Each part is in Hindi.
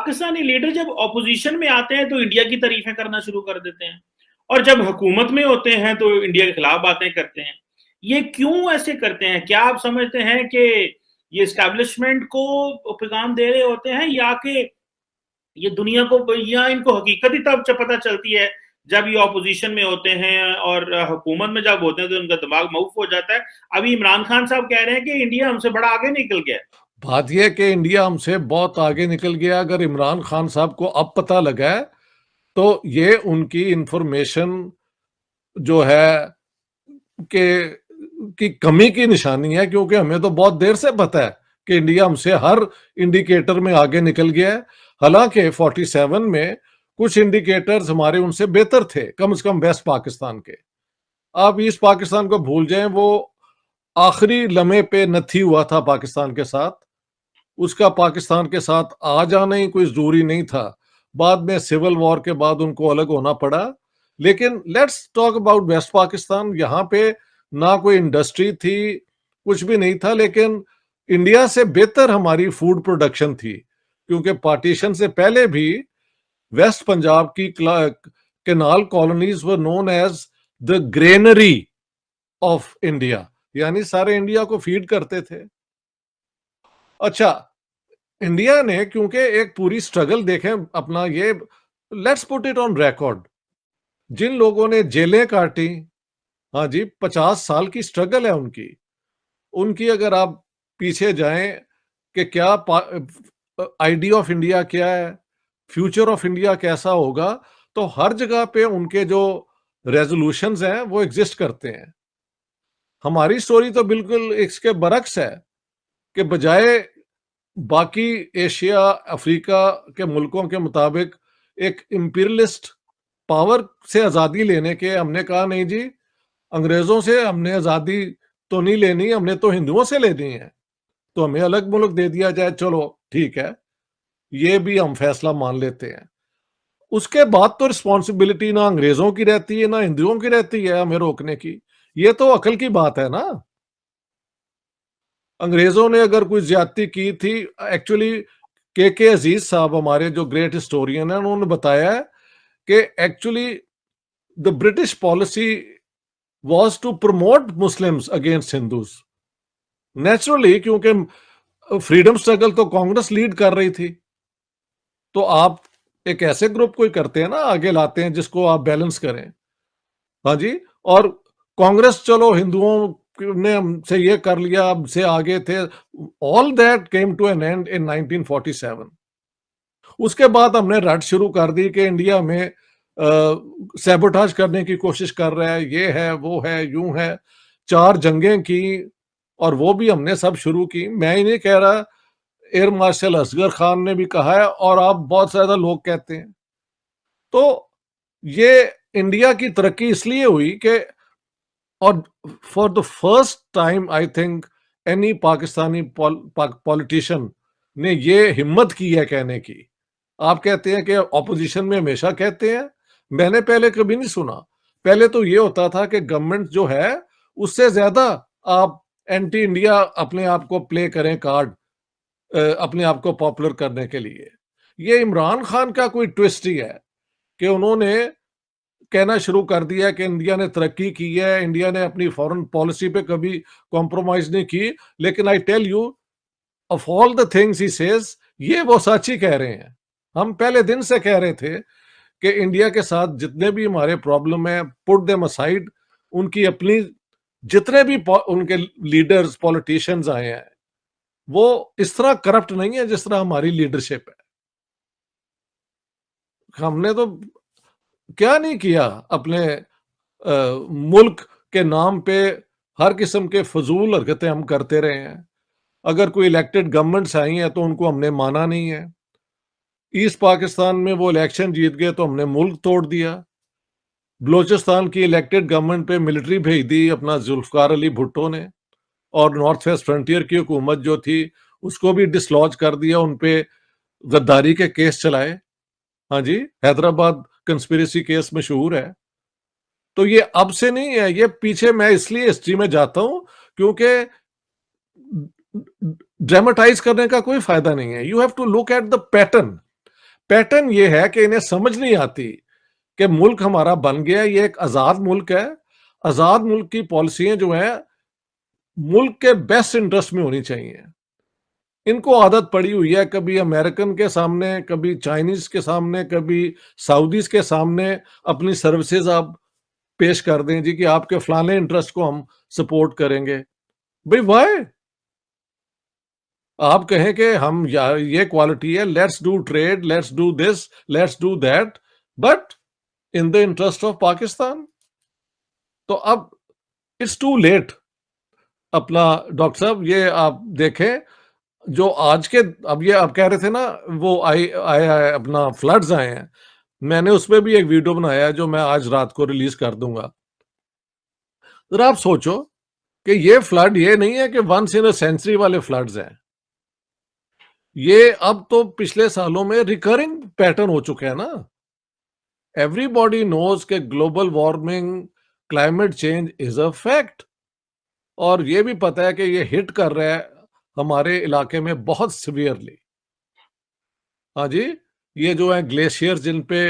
पाकिस्तानी लीडर जब ऑपोजिशन में आते हैं तो इंडिया की तारीफें करना शुरू कर देते हैं, और जब हुकूमत में होते हैं तो इंडिया के खिलाफ बातें करते हैं। ये क्यों ऐसे करते हैं? क्या आप समझते हैं कि ये एस्टैब्लिशमेंट को पैगाम दे रहे होते हैं, या कि ये दुनिया को, या इनको हकीकत ही तब पता चलती है जब ये ऑपोजिशन में होते हैं, और हुकूमत में जब होते हैं तो उनका दिमाग मऊफ हो जाता है? अभी इमरान खान साहब कह रहे हैं कि इंडिया हमसे बड़ा आगे निकल गया। बात यह कि इंडिया हमसे बहुत आगे निकल गया, अगर इमरान खान साहब को अब पता लगा है तो ये उनकी इंफॉर्मेशन जो है कि की कमी की निशानी है, क्योंकि हमें तो बहुत देर से पता है कि इंडिया हमसे हर इंडिकेटर में आगे निकल गया है। हालांकि 47 में कुछ इंडिकेटर्स हमारे उनसे बेहतर थे, कम से कम वेस्ट पाकिस्तान के। आप ईस्ट पाकिस्तान को भूल जाएं, वो आखिरी लम्हे पे नथी हुआ था पाकिस्तान के साथ, उसका पाकिस्तान के साथ आ जाना ही कोई जरूरी नहीं था। बाद में सिविल वॉर के बाद उनको अलग होना पड़ा। लेकिन let's talk about west Pakistan. यहाँ पे ना कोई इंडस्ट्री थी, कुछ भी नहीं था, लेकिन इंडिया से बेहतर हमारी फूड प्रोडक्शन थी, क्योंकि पार्टीशन से पहले भी वेस्ट पंजाब की canal colonies were known as the granary of India, यानी सारे इंडिया को फीड करते थे। अच्छा, इंडिया ने क्योंकि एक पूरी स्ट्रगल देखें अपना, ये let's put it on record, जिन लोगों ने जेलें काटी, हाँ जी, 50 साल की स्ट्रगल है उनकी। उनकी अगर आप पीछे जाएं कि क्या आइडिया ऑफ इंडिया क्या है, फ्यूचर ऑफ इंडिया कैसा होगा, तो हर जगह पे उनके जो रेजोल्यूशंस हैं वो एग्जिस्ट करते हैं। हमारी स्टोरी तो बिल्कुल इसके बरक्स है कि बजाय बाकी एशिया अफ्रीका के मुल्कों के मुताबिक एक इंपीरियलिस्ट पावर से आज़ादी लेने के, हमने कहा नहीं जी, अंग्रेजों से हमने आज़ादी तो नहीं लेनी, हमने तो हिंदुओं से लेनी है, तो हमें अलग मुल्क दे दिया जाए, चलो ठीक है, ये भी हम फैसला मान लेते हैं। उसके बाद तो रिस्पॉन्सिबिलिटी ना अंग्रेजों की रहती है ना हिंदुओं की रहती है हमें रोकने की। ये तो अकल की बात है ना। अंग्रेजों ने अगर कोई ज्यादती की थी, एक्चुअली के अजीज साहब हमारे जो ग्रेट हिस्टोरियन है, उन्होंने बताया है कि actually the British policy was to promote Muslims against Hindus. Naturally, क्योंकि फ्रीडम स्ट्रगल तो कांग्रेस लीड कर रही थी, तो आप एक ऐसे ग्रुप को ही करते हैं ना, आगे लाते हैं जिसको आप बैलेंस करें। हाँ जी, और कांग्रेस चलो हिंदुओं ने हमसे ये कर लिया, हमसे आगे थे। All that came to an end in 1947। उसके बाद हमने रट शुरू कर दी कि इंडिया में सैबोटाज करने की कोशिश कर रहा है, ये है वो है यूं है। 4 जंगें की, और वो भी हमने सब शुरू की। मैं ही नहीं कह रहा, एयर मार्शल असगर खान ने भी कहा है, और आप बहुत ज्यादा लोग कहते हैं। तो ये इंडिया की तरक्की इसलिए हुई कि, और for the first time I think any Pakistani politician ने ये हिम्मत की है कहने की। आप कहते हैं कि ऑपोजिशन में हमेशा कहते हैं, मैंने पहले कभी नहीं सुना। पहले तो ये होता था कि गवर्नमेंट जो है उससे ज्यादा आप एंटी इंडिया अपने आप को प्ले करें कार्ड, अपने आप को पॉपुलर करने के लिए। ये इमरान खान का कोई ट्विस्ट ही है कि उन्होंने कहना शुरू कर दिया कि इंडिया ने तरक्की की है, इंडिया ने अपनी फॉरेन पॉलिसी पे कभी कॉम्प्रोमाइज नहीं की। लेकिन I tell you, of all the things he says, ये वो सच ही कह रहे हैं। हम पहले दिन से कह रहे थे कि इंडिया के साथ जितने भी हमारे प्रॉब्लम है, पुट देम असाइड। उनकी अपनी जितने भी उनके लीडर्स पॉलिटिशियंस आए हैं, वो इस तरह करप्ट नहीं है जिस तरह हमारी लीडरशिप है। हमने तो क्या नहीं किया अपने मुल्क के नाम पे, हर किस्म के फजूल हरकतें हम करते रहे हैं। अगर कोई इलेक्टेड गवर्नमेंट्स आई हैं तो उनको हमने माना नहीं है। ईस्ट पाकिस्तान में वो इलेक्शन जीत गए तो हमने मुल्क तोड़ दिया। बलोचिस्तान की इलेक्टेड गवर्नमेंट पे मिलिट्री भेज दी अपना जुल्फकार अली भुट्टो ने, और नॉर्थ वेस्ट फ्रंटियर की हुकूमत जो थी उसको भी डिसलॉज कर दिया, उनपे गद्दारी के केस चलाए। हाँ जी, हैदराबाद कंस्पिरेसी केस मशहूर है। तो ये अब से नहीं है, ये पीछे, मैं इसलिए हिस्ट्री में जाता हूं क्योंकि ड्रामेटाइज करने का कोई फायदा नहीं है। You have to look at the pattern. Pattern ये है कि इन्हें समझ नहीं आती कि मुल्क हमारा बन गया, ये एक आजाद मुल्क है। आजाद मुल्क की पॉलिसियां जो है मुल्क के बेस्ट इंटरेस्ट में होनी चाहिए। इनको आदत पड़ी हुई है कभी अमेरिकन के सामने, कभी चाइनीज के सामने, कभी सऊदीज के सामने अपनी सर्विसेज आप पेश कर दें जी कि आपके फलाने इंटरेस्ट को हम सपोर्ट करेंगे। भाई वाई? आप कहें कि हम ये क्वालिटी है, let's do trade, let's do this, let's do that, but in the interest of Pakistan. तो अब इट्स टू लेट। अपना डॉक्टर साहब ये आप देखें जो आज के, अब ये आप कह रहे थे ना वो आया है अपना फ्लड्स आए हैं, मैंने उसमें भी एक वीडियो बनाया है जो मैं आज रात को रिलीज कर दूंगा। जरा आप सोचो कि ये फ्लड ये नहीं है कि वंस इन अ सेंचुरी वाले फ्लड्स हैं, ये अब तो पिछले सालों में रिकरिंग पैटर्न हो चुके हैं ना। एवरीबॉडी नोज के global warming, climate change is a fact, और ये भी पता है कि ये हिट कर रहा है हमारे इलाके में बहुत सिवियरली। हाँ जी, ये जो है ग्लेशियर जिन पे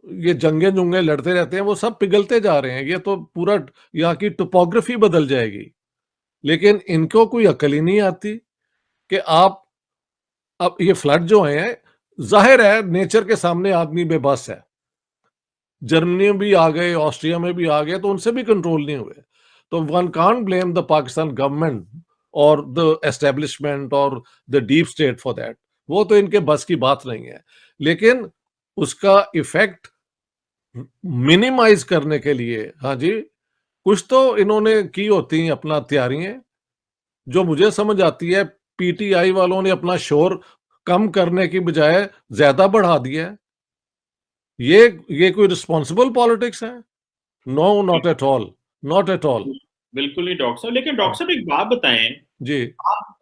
ये जंगे जुंगे लड़ते रहते हैं वो सब पिघलते जा रहे हैं। ये तो पूरा यहाँ की टोपोग्राफी बदल जाएगी। लेकिन इनको कोई अकल ही नहीं आती कि आप, अब ये फ्लड जो है जाहिर है नेचर के सामने आदमी बेबस है। जर्मनी में भी आ गए, ऑस्ट्रिया में भी आ गए, तो उनसे भी कंट्रोल नहीं हुए। तो one can't blame the Pakistan government और द एस्टेब्लिशमेंट और the deep state for that. वो तो इनके बस की बात नहीं है। लेकिन उसका इफेक्ट मिनिमाइज करने के लिए, हाँ जी, कुछ तो इन्होंने की होती हैं अपना तैयारियां। जो मुझे समझ आती है, पीटीआई वालों ने अपना शोर कम करने की बजाय ज्यादा बढ़ा दिया है। ये कोई रिस्पॉन्सिबल पॉलिटिक्स है? No, not at all, not at all. बिल्कुल नहीं डॉक्टर साहब। लेकिन डॉक्टर साहब एक बात बताएं, जी,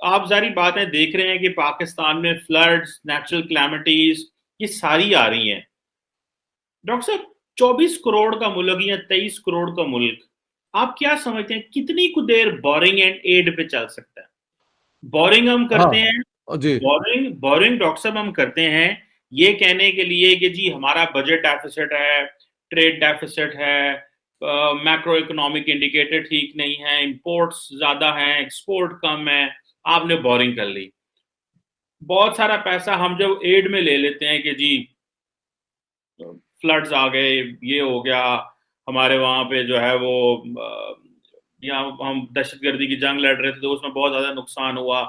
आप सारी बातें देख रहे हैं कि पाकिस्तान में फ्लड्स, नेचुरल क्लैमिटीज ये सारी आ रही हैं। डॉक्टर साहब 24 करोड़ का मुल्क या 23 करोड़ का मुल्क, आप क्या समझते हैं कितनी कुछ देर बोरिंग एंड एड पे चल सकता है? बोरिंग हम करते हैं, जी, बोरिंग डॉक्टर साहब हम करते हैं ये कहने के लिए कि जी हमारा बजट डेफिसिट है, ट्रेड डेफिसिट है, मैक्रो इकोनॉमिक इंडिकेटर ठीक नहीं है, इंपोर्ट्स ज्यादा हैं, एक्सपोर्ट कम है। आपने बोरिंग कर ली। बहुत सारा पैसा हम जब एड में ले लेते हैं कि जी फ्लड्स आ गए, ये हो गया, हमारे वहां पे जो है वो यहाँ हम दहशतगर्दी की जंग लड़ रहे थे तो उसमें बहुत ज्यादा नुकसान हुआ,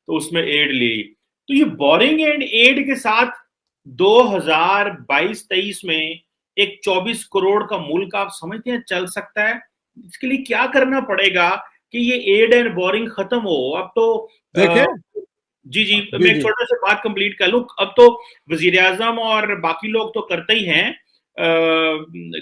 तो उसमें एड ली। तो ये बोरिंग एंड एड के साथ 2022-23 में एक 24 करोड़ का मुल्क आप समझते हैं चल सकता है? इसके लिए क्या करना पड़ेगा कि ये एड एंड बोरिंग खत्म हो? अब तो देखिए, जी जी, जी, मैं एक जी, छोटा सा बात कंप्लीट कर लूं। अब तो वजीर आजम और बाकी लोग तो करते ही हैं।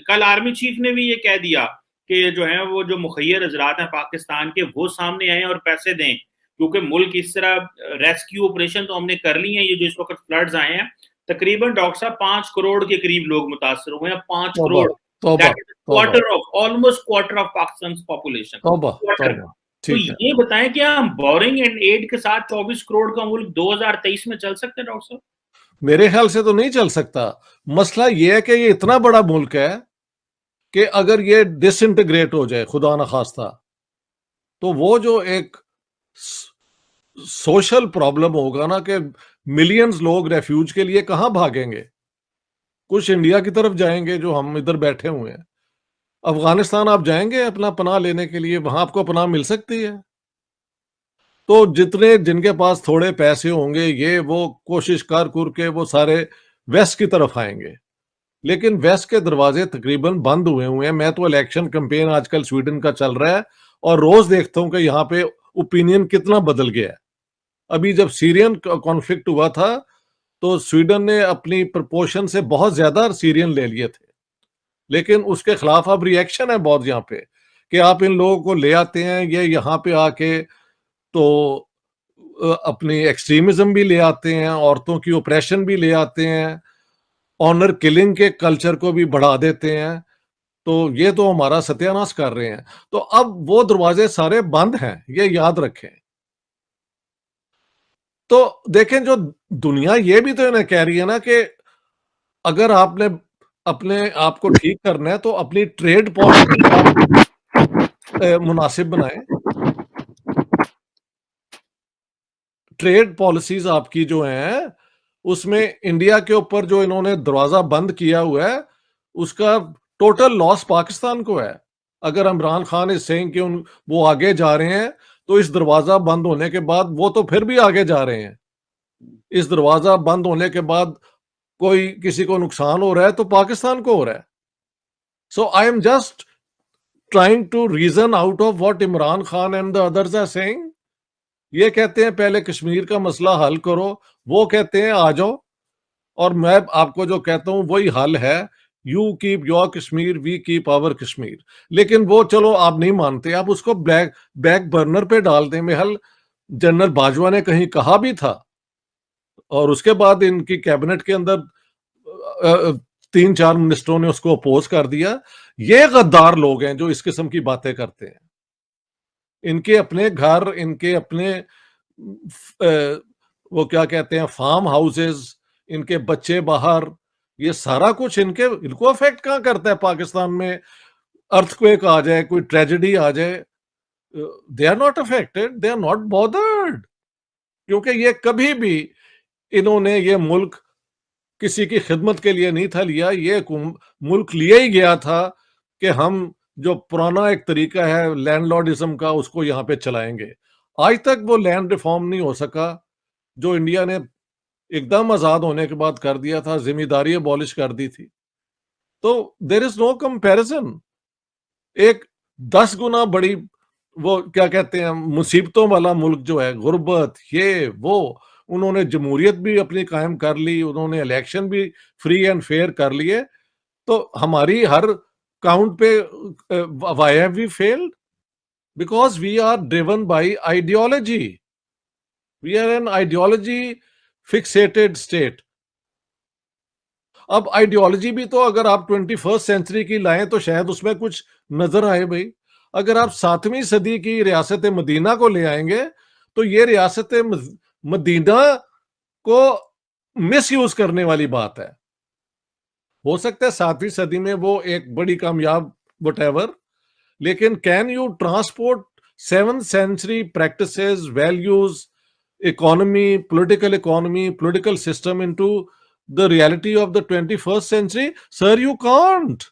कल आर्मी चीफ ने भी ये कह दिया कि जो है वो जो मुखैर हजरात हैं पाकिस्तान के वो सामने आए और पैसे दें, क्योंकि मुल्क इस तरह रेस्क्यू ऑपरेशन तो हमने कर ली है। ये जो इस वक्त फ्लड्स आए हैं, तकरीबन डॉक्टर साहब 5 करोड़ के करीब लोग मुतासर हुए हैं। 5 तौबा, करोड़, तौबा, दैट इज तौबा, quarter of, almost quarter of Pakistan population, तौबा, क्वार्टर। तौबा। तो ठीक है, ये बताएं क्या हम बोरिंग एंड एड के साथ 24 करोड़ का मुल्क 2023 में चल सकते हैं डॉक्टर साहब? मेरे ख्याल से तो नहीं चल सकता। मसला ये है कि ये इतना बड़ा मुल्क है कि अगर ये डिसइंटीग्रेट हो जाए खुदा ना खास्ता, तो वो जो एक सोशल प्रॉब्लम होगा ना कि मिलियंस लोग रेफ्यूज के लिए कहां भागेंगे। कुछ इंडिया की तरफ जाएंगे जो हम इधर बैठे हुए हैं। अफगानिस्तान आप जाएंगे अपना पनाह लेने के लिए, वहां आपको पनाह मिल सकती है। तो जितने जिनके पास थोड़े पैसे होंगे ये वो कोशिश कर के वो सारे वेस्ट की तरफ आएंगे। लेकिन वेस्ट के दरवाजे तकरीबन बंद हुए हैं। मैं तो इलेक्शन कैंपेन आजकल स्वीडन का चल रहा है और रोज देखता हूं कि यहाँ पे ओपिनियन कितना बदल गया है। अभी जब सीरियन कॉन्फ्लिक्ट हुआ था तो स्वीडन ने अपनी प्रपोर्शन से बहुत ज्यादा सीरियन ले लिए थे, लेकिन उसके खिलाफ अब रिएक्शन है बहुत यहाँ पे कि आप इन लोगों को ले आते हैं, ये यहाँ पे आके तो अपनी एक्सट्रीमिज्म भी ले आते हैं, औरतों की ओप्रेशन भी ले आते हैं, ऑनर किलिंग के कल्चर को भी बढ़ा देते हैं। तो ये तो हमारा सत्यानाश कर रहे हैं। तो अब वो दरवाजे सारे बंद हैं, ये याद रखें। तो देखें जो दुनिया ये भी तो इन्हें कह रही है ना कि अगर आपने अपने आप को ठीक करना है तो अपनी ट्रेड पॉलिसी आप मुनासिब बनाएं। ट्रेड पॉलिसीज आपकी जो हैं उसमें इंडिया के ऊपर जो इन्होंने दरवाजा बंद किया हुआ है उसका टोटल लॉस पाकिस्तान को है। अगर इमरान खान इज सेइंग कि वो आगे जा रहे हैं तो इस दरवाजा बंद होने के बाद वो तो फिर भी आगे जा रहे हैं। इस दरवाजा बंद होने के बाद कोई किसी को नुकसान हो रहा है तो पाकिस्तान को हो रहा है। So I am just trying to reason out of what Imran Khan and the others are saying. ये कहते हैं पहले कश्मीर का मसला हल करो, वो कहते हैं आ जाओ, और मैं आपको जो कहता हूं वही हल है, you keep your Kashmir we keep our Kashmir. लेकिन वो चलो आप नहीं मानते, आप उसको बैक बर्नर पे डाल दें। मेहल जनरल बाजवा ने कहीं कहा भी था और उसके बाद इनकी कैबिनेट के अंदर 3-4 मिनिस्टरों ने उसको अपोज कर दिया। ये गद्दार लोग हैं जो इस किस्म की बातें करते हैं। इनके अपने घर, इनके अपने वो क्या कहते हैं फार्म हाउसेस, इनके बच्चे बाहर, ये सारा कुछ इनको अफेक्ट कहाँ करता है। पाकिस्तान में अर्थक्वेक आ जाए, कोई ट्रेजेडी आ जाए, they are not affected, they are not bothered, क्योंकि ये कभी भी इन्होंने ये मुल्क किसी की खिदमत के लिए नहीं था लिया। ये मुल्क लिया ही गया था कि हम जो पुराना एक तरीका है लैंडलॉर्डिज्म का उसको यहाँ पे चलाएंगे। आज तक वो लैंड रिफॉर्म नहीं हो सका जो इंडिया ने एकदम आजाद होने के बाद कर दिया था, जिम्मेदारी अबॉलिश कर दी थी। तो देर इज नो कंपैरिजन। एक 10 गुना बड़ी वो क्या कहते हैं मुसीबतों वाला मुल्क जो है, गुर्बत ये वो, उन्होंने जमहूरियत भी अपनी कायम कर ली, उन्होंने इलेक्शन भी फ्री एंड फेयर कर लिए। तो हमारी हर काउंट पे why have we failed? Because we are driven by ideology. We are an ideology fixated state. अब आइडियोलॉजी भी तो अगर आप 21st सेंचुरी की लाएं तो शायद उसमें कुछ नजर आए भाई। अगर आप 7वीं सदी की रियासत मदीना को ले आएंगे तो ये रियासत मदीना को मिस यूज करने वाली बात है। हो सकता है 7वीं सदी में वो एक बड़ी कामयाब वटेवर, लेकिन can you transport 7th century practices, values, economy, political system into the reality of the 21st century? Sir, you can't.